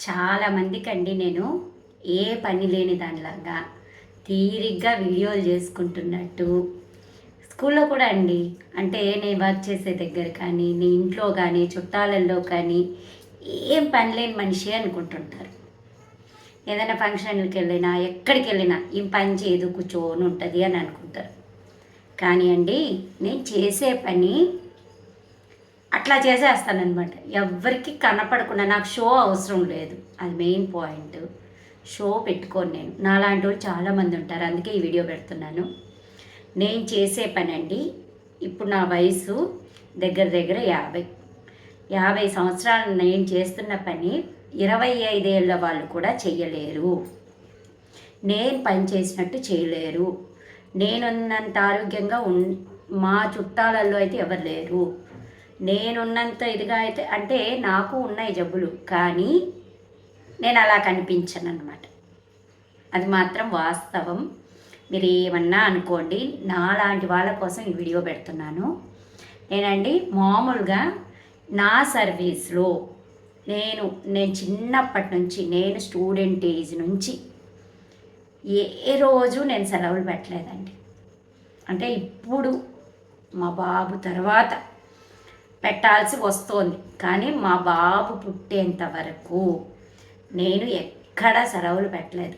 చాలామందికండి నేను ఏ పని లేని దానిలాగా తీరిగ్గా వీడియోలు చేసుకుంటున్నట్టు స్కూల్లో కూడా అండి. అంటే నేను వర్క్ చేసే దగ్గర కానీ నీ ఇంట్లో కానీ చుట్టాలల్లో కానీ ఏం పని లేని మనిషి అనుకుంటుంటారు. ఏదైనా ఫంక్షన్కి వెళ్ళినా ఎక్కడికి వెళ్ళినా ఏం పని చేయదు కూర్చొని ఉంటుంది అని అనుకుంటారు. కానీ అండి నేను చేసే పని అట్లా చేసేస్తానన్నమాట. ఎవ్వరికి కనపడకుండా నాకు షో అవసరం లేదు. అది మెయిన్ పాయింట్. షో పెట్టుకోను నేను. నాలాంటి వాళ్ళు చాలామంది ఉంటారు, అందుకే ఈ వీడియో పెడుతున్నాను. నేను చేసే పని అండి, ఇప్పుడు నా వయసు దగ్గర దగ్గర 50 సంవత్సరాలు నేను చేస్తున్న పని 25 ఏళ్ళ వాళ్ళు కూడా చెయ్యలేరు. నేను పని చేసినట్టు చేయలేరు. నేనున్నంత ఆరోగ్యంగా మా చుట్టాలలో అయితే ఎవరు లేరు. నేనున్నంత ఇదిగా అయితే అంటే నాకు ఉన్నాయి జబ్బులు, కానీ నేను అలా కనిపించను అన్నమాట. అది మాత్రం వాస్తవం. మీరు ఏమన్నా అనుకోండి, నాలాంటి వాళ్ళ కోసం ఈ వీడియో పెడుతున్నాను. నేనండి మామూలుగా నా సర్వీస్లో నేను చిన్నప్పటి నుంచి, నేను స్టూడెంట్ ఏజ్ నుంచి ఏ రోజు నేను సెలవులు పెట్టలేదండి. అంటే ఇప్పుడు మా బాబు తర్వాత పెట్టాల్సి వస్తోంది, కానీ మా బాబు పుట్టేంత వరకు నేను ఎక్కడా సెలవులు పెట్టలేదు.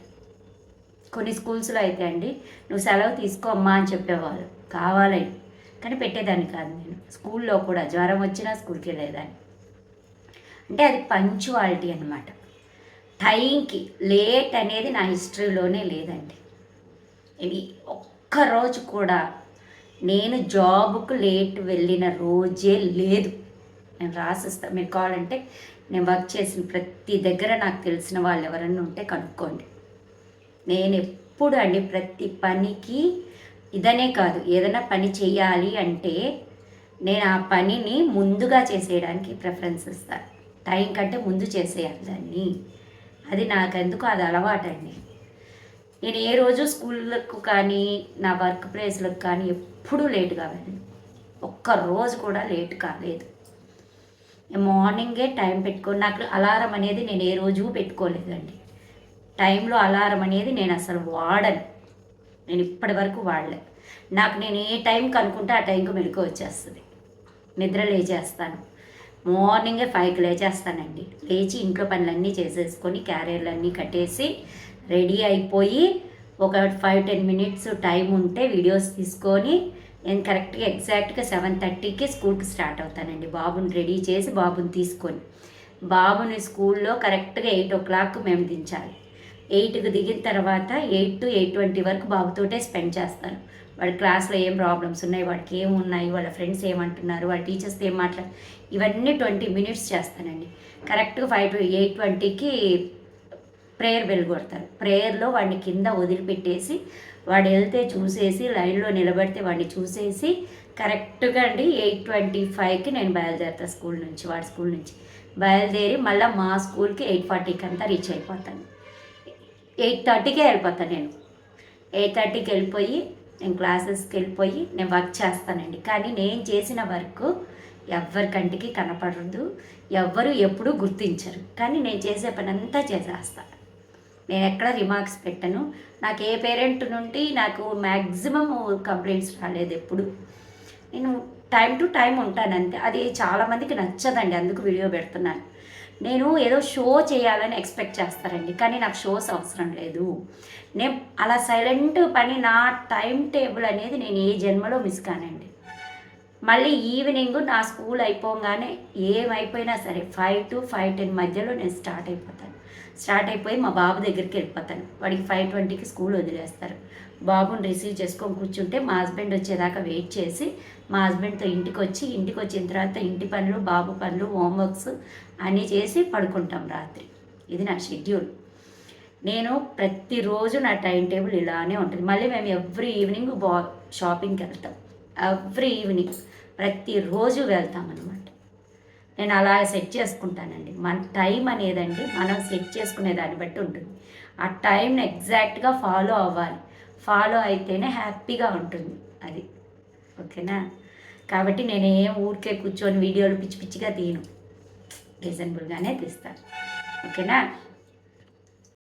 కొన్ని స్కూల్స్లో అయితే అండి నువ్వు సెలవు తీసుకోమ్మా అని చెప్పేవాళ్ళు కావాలని, కానీ పెట్టేదాన్ని కాదు. నేను స్కూల్లో కూడా జ్వరం వచ్చినా స్కూల్కి వెళ్ళేదాన్ని. అంటే అది పంక్చువాలిటీ అన్నమాట. టైంకి లేట్ అనేది నా హిస్టరీలోనే లేదండి. ఇది ఒక్కరోజు కూడా నేను జాబ్కు లేట్ వెళ్ళిన రోజే లేదు. నేను రాసిస్తాను, మీరు కావాలంటే నేను వర్క్ చేసిన ప్రతి దగ్గర నాకు తెలిసిన వాళ్ళు ఎవరన్నా ఉంటే కనుక్కోండి. నేను ఎప్పుడు అండి ప్రతి పనికి ఇదనే కాదు, ఏదైనా పని చేయాలి అంటే నేను ఆ పనిని ముందుగా చేసేయడానికి ప్రిఫరెన్స్ ఇస్తాను. టైం కంటే ముందు చేసేయాలి దాన్ని. అది నాకెందుకు అది అలవాటండి. నేను ఏ రోజు స్కూళ్ళకు కానీ నా వర్క్ ప్లేస్లకు కానీ ఎప్పుడూ లేట్గా వెళ్ళను. ఒక్కరోజు కూడా లేట్ కాలేదు. మార్నింగే టైం పెట్టుకొని, నాకు అలారం అనేది నేను ఏ రోజు పెట్టుకోలేదండి. టైంలో అలారం అనేది నేను అసలు వాడను. నేను ఇప్పటి వరకు వాడలే. నాకు నేను ఏ టైంకి అనుకుంటే ఆ టైంకి మెలకు వచ్చేస్తుంది. నిద్ర లేచేస్తాను. మార్నింగే 5కి లేచేస్తానండి. లేచి ఇంట్లో పనులన్నీ చేసేసుకొని క్యారియర్లన్నీ కట్టేసి రెడీ అయిపోయి ఒక 5-10 మినిట్స్ టైం ఉంటే వీడియోస్ తీసుకొని నేను కరెక్ట్గా ఎగ్జాక్ట్గా 7:30కి స్కూల్కి స్టార్ట్ అవుతానండి. బాబుని రెడీ చేసి బాబుని తీసుకొని, బాబుని స్కూల్లో కరెక్ట్గా 8 o'clock మేము దించాలి. 8కి దిగిన తర్వాత 8 to 8:20 వరకు బాబుతోటే స్పెండ్ చేస్తాను. వాడి క్లాస్లో ఏం ప్రాబ్లమ్స్ ఉన్నాయి, వాడికి ఏమున్నాయి, వాళ్ళ ఫ్రెండ్స్ ఏమంటున్నారు, వాళ్ళ టీచర్స్తో ఏం మాట్లాడు, ఇవన్నీ 20 మినిట్స్ చేస్తానండి. కరెక్ట్గా 5 to 8:20కి ప్రేయర్ బెల్ కొడతారు. ప్రేయర్లో వాడిని కింద వదిలిపెట్టేసి వాడు వెళ్తే చూసేసి లైన్లో నిలబడితే వాడిని చూసేసి కరెక్ట్గా అండి 8:25కి నేను బయలుదేరుతాను స్కూల్ నుంచి. వాడి స్కూల్ నుంచి బయలుదేరి మళ్ళీ మా స్కూల్కి 8:40కి అంతా రీచ్ అయిపోతాను. 8:30కే వెళ్ళిపోతాను. నేను 8:30కి వెళ్ళిపోయి నేను క్లాసెస్కి వెళ్ళిపోయి నేను వర్క్ చేస్తానండి. కానీ నేను చేసిన వర్క్ ఎవరికంటికి కనపడదు, ఎవ్వరు ఎప్పుడూ గుర్తించరు. కానీ నేను చేసే పని అంతా చేసేస్తాను. నేను ఎక్కడ రిమార్క్స్ పెట్టను. నాకు ఏ పేరెంట్ నుండి నాకు మ్యాక్సిమం కంప్లైంట్స్ రాలేదు ఎప్పుడు. నేను టైం టు టైం ఉంటానంతే. అది చాలామందికి నచ్చదండి, అందుకు వీడియో పెడుతున్నాను. నేను ఏదో షో చేయాలని ఎక్స్పెక్ట్ చేస్తారండి, కానీ నాకు షోస్ అవసరం లేదు. నేను అలా సైలెంట్ పని, నా టైం టేబుల్ అనేది నేను ఏ జన్మలో మిస్ కానండి. మళ్ళీ ఈవినింగ్ నా స్కూల్ అయిపోగానే ఏమైపోయినా సరే 5 to 5:10 మధ్యలో నేను స్టార్ట్ అయిపోయి మా బాబు దగ్గరికి వెళ్ళిపోతాను. వాడికి 5:20కి స్కూల్ వదిలేస్తారు. బాబుని రిసీవ్ చేసుకొని కూర్చుంటే మా హస్బెండ్ వచ్చేదాకా వెయిట్ చేసి మా హస్బెండ్తో ఇంటికి వచ్చిన తర్వాత ఇంటి పనులు, బాబు పనులు, హోంవర్క్స్ అన్నీ చేసి పడుకుంటాం రాత్రి. ఇది నా షెడ్యూల్. నేను ప్రతిరోజు నా టైం టేబుల్ ఇలానే ఉంటుంది. మళ్ళీ మేము ఎవ్రీ ఈవినింగ్ షాపింగ్కి వెళ్తాం. ఎవ్రీ ఈవినింగ్ ప్రతిరోజు వెళ్తామన్నమాట. నేను అలా సెట్ చేసుకుంటానండి. మన టైం అనేదండి మనం సెట్ చేసుకునే దాన్ని బట్టి ఉంటుంది. ఆ టైంని ఎగ్జాక్ట్గా ఫాలో అవ్వాలి. ఫాలో అయితేనే హ్యాపీగా ఉంటుంది అది. ఓకేనా? కాబట్టి నేనేం ఊరికే కూర్చొని వీడియోలు పిచ్చి పిచ్చిగా తీయను, రీజనబుల్గానే తీస్తాను. ఓకేనా.